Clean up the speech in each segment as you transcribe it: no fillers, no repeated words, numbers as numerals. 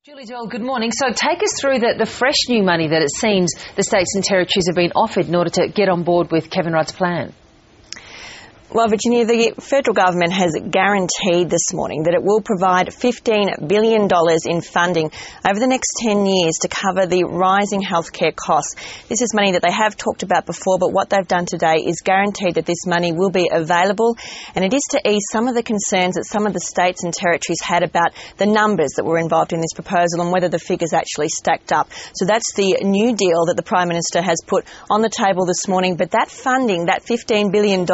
Julie Doyle, good morning. So take us through the fresh new money that it seems the states and territories have been offered in order to get on board with Kevin Rudd's plan. Well, Virginia, the federal government has guaranteed this morning that it will provide $15 billion in funding over the next 10 years to cover the rising healthcare costs. This is money that they have talked about before, but what they've done today is guaranteed that this money will be available, and it is to ease some of the concerns that some of the states and territories had about the numbers that were involved in this proposal and whether the figures actually stacked up. So that's the new deal that the Prime Minister has put on the table this morning, but that funding, that $15 billion,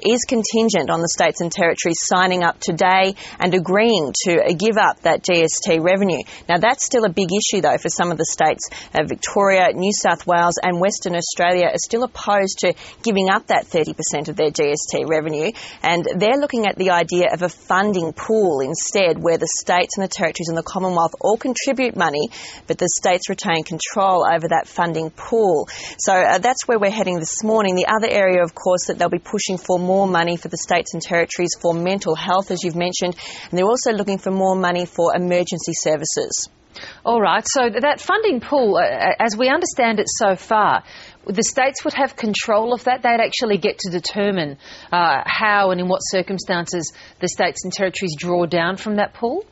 is contingent on the states and territories signing up today and agreeing to give up that GST revenue. Now, that's still a big issue, though, for some of the states. Victoria, New South Wales and Western Australia are still opposed to giving up that 30% of their GST revenue, and they're looking at the idea of a funding pool instead, where the states and the territories and the Commonwealth all contribute money, but the states retain control over that funding pool. So that's where we're heading this morning. The other area, of course, that they'll be pushing for more money for the states and territories for mental health, as you've mentioned, and they're also looking for more money for emergency services. All right, so that funding pool, as we understand it so far, the states would have control of that. They'd actually get to determine how and in what circumstances the states and territories draw down from that pool?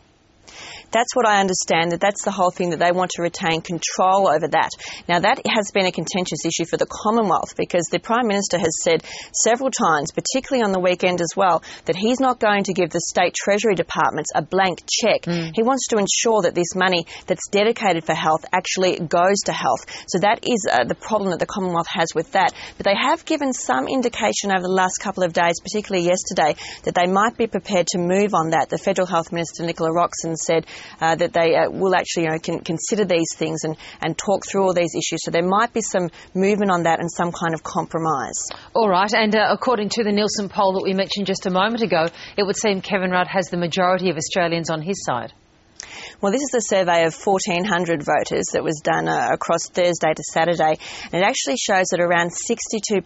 That's what I understand, that's the whole thing, that they want to retain control over that. Now, that has been a contentious issue for the Commonwealth, because the Prime Minister has said several times, particularly on the weekend as well, that he's not going to give the state treasury departments a blank cheque. He wants to ensure that this money that's dedicated for health actually goes to health. So that is the problem that the Commonwealth has with that. But they have given some indication over the last couple of days, particularly yesterday, that they might be prepared to move on that. The Federal Health Minister, Nicola Roxon, said that they will actually consider these things and talk through all these issues. So there might be some movement on that and some kind of compromise. All right, and according to the Nielsen poll that we mentioned just a moment ago, it would seem Kevin Rudd has the majority of Australians on his side. Well, this is a survey of 1,400 voters that was done across Thursday to Saturday, and it actually shows that around 62%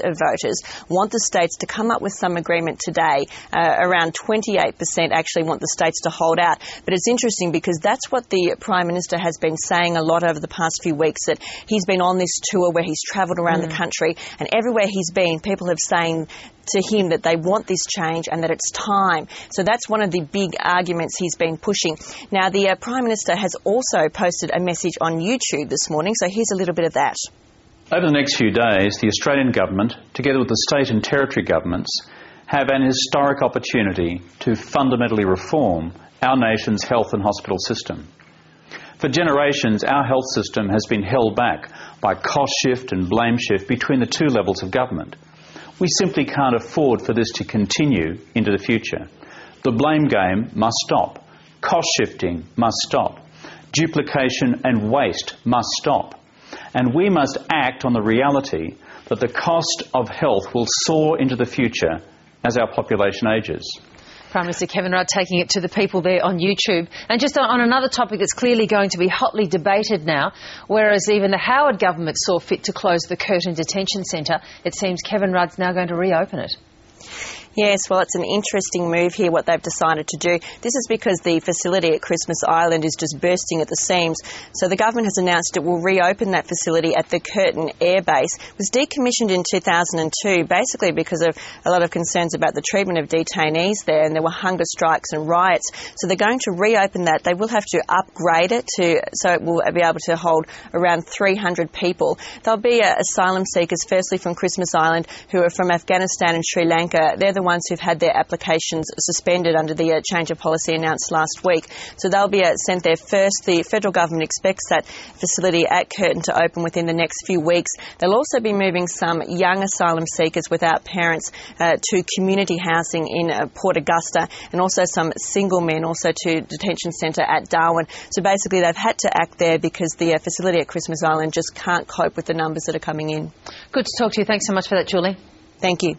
of voters want the states to come up with some agreement today. Around 28% actually want the states to hold out. But it's interesting because that's what the Prime Minister has been saying a lot over the past few weeks, that he's been on this tour where he's travelled around the country, and everywhere he's been, people have saying to him that they want this change and that it's time. So that's one of the big arguments he's been pushing. Now, the Prime Minister has also posted a message on YouTube this morning, so here's a little bit of that. Over the next few days, the Australian Government, together with the state and territory governments, have an historic opportunity to fundamentally reform our nation's health and hospital system. For generations, our health system has been held back by cost shift and blame shift between the two levels of government. We simply can't afford for this to continue into the future. The blame game must stop. Cost shifting must stop. Duplication and waste must stop. And we must act on the reality that the cost of health will soar into the future as our population ages. Prime Minister Kevin Rudd taking it to the people there on YouTube. And just on another topic that's clearly going to be hotly debated now, whereas even the Howard government saw fit to close the Curtin Detention Centre, it seems Kevin Rudd's now going to reopen it. Yes, well, it's an interesting move here, what they've decided to do. This is because the facility at Christmas Island is just bursting at the seams. So the government has announced it will reopen that facility at the Curtin Air Base. It was decommissioned in 2002, basically because of a lot of concerns about the treatment of detainees there, and there were hunger strikes and riots. So they're going to reopen that. They will have to upgrade it so it will be able to hold around 300 people. There'll be asylum seekers, firstly from Christmas Island, who are from Afghanistan and Sri Lanka. They're the ones who've had their applications suspended under the change of policy announced last week. So they'll be sent there first. The federal government expects that facility at Curtin to open within the next few weeks. They'll also be moving some young asylum seekers without parents to community housing in Port Augusta, and also some single men also to detention centre at Darwin. So basically they've had to act there because the facility at Christmas Island just can't cope with the numbers that are coming in. Good to talk to you. Thanks so much for that, Julie. Thank you.